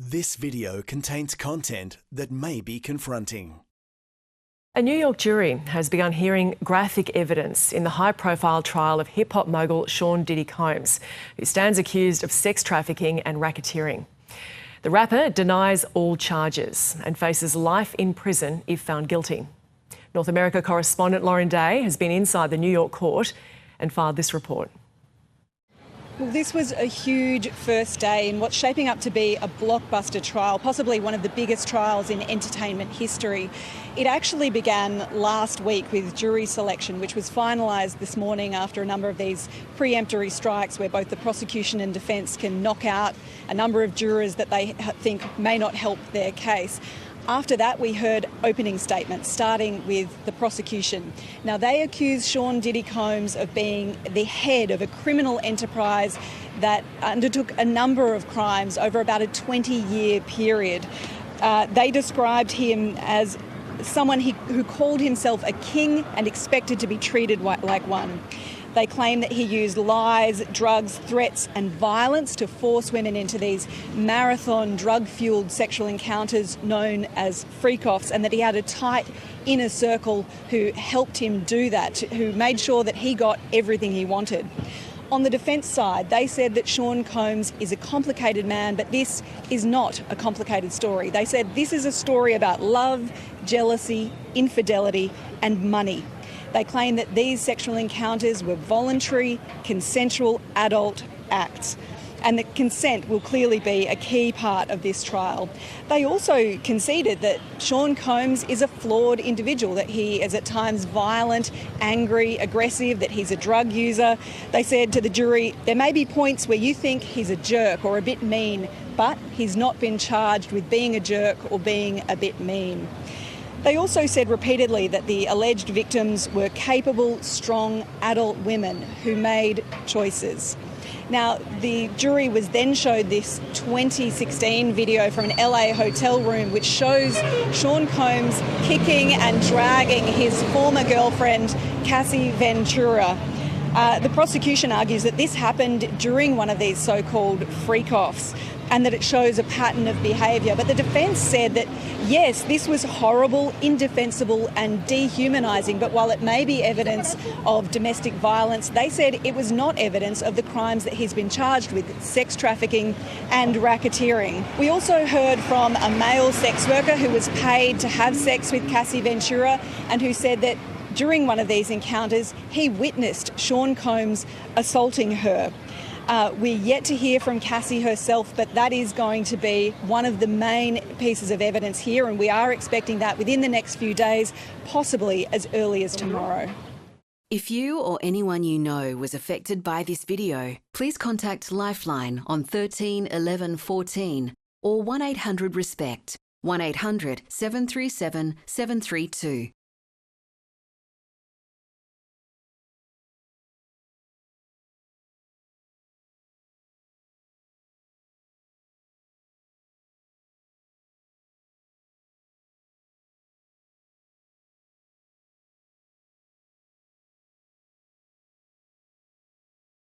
This video contains content that may be confronting. A New York jury has begun hearing graphic evidence in the high-profile trial of hip-hop mogul Sean Diddy Combs, who stands accused of sex trafficking and racketeering. The rapper denies all charges and faces life in prison if found guilty. North America correspondent Lauren Day has been inside the New York court and filed this report. Well, this was a huge first day in what's shaping up to be a blockbuster trial, possibly one of the biggest trials in entertainment history. It actually began last week with jury selection, which was finalised this morning after a number of these preemptory strikes where both the prosecution and defence can knock out a number of jurors that they think may not help their case. After that, we heard opening statements, starting with the prosecution. Now, they accuse Sean Diddy Combs of being the head of a criminal enterprise that undertook a number of crimes over about a 20-year period. They described him as someone who called himself a king and expected to be treated like one. They claim that he used lies, drugs, threats and violence to force women into these marathon drug-fuelled sexual encounters known as freak-offs, and that he had a tight inner circle who helped him do that, who made sure that he got everything he wanted. On the defence side, they said that Sean Combs is a complicated man, but this is not a complicated story. They said this is a story about love, jealousy, infidelity and money. They claim that these sexual encounters were voluntary, consensual adult acts, and that consent will clearly be a key part of this trial. They also conceded that Sean Combs is a flawed individual, that he is at times violent, angry, aggressive, that he's a drug user. They said to the jury, there may be points where you think he's a jerk or a bit mean, but he's not been charged with being a jerk or being a bit mean. They also said repeatedly that the alleged victims were capable, strong, adult women who made choices. Now, the jury was then showed this 2016 video from an LA hotel room which shows Sean Combs kicking and dragging his former girlfriend, Cassie Ventura. The prosecution argues that this happened during one of these so-called freak-offs and that it shows a pattern of behaviour. But the defence said that, yes, this was horrible, indefensible and dehumanising, but while it may be evidence of domestic violence, they said it was not evidence of the crimes that he's been charged with, sex trafficking and racketeering. We also heard from a male sex worker who was paid to have sex with Cassie Ventura and who said that during one of these encounters, he witnessed Sean Combs assaulting her. We're yet to hear from Cassie herself, but that is going to be one of the main pieces of evidence here, and we are expecting that within the next few days, possibly as early as tomorrow. If you or anyone you know was affected by this video, please contact Lifeline on 13 11 14 or 1-800-RESPECT, 1-800-737-732.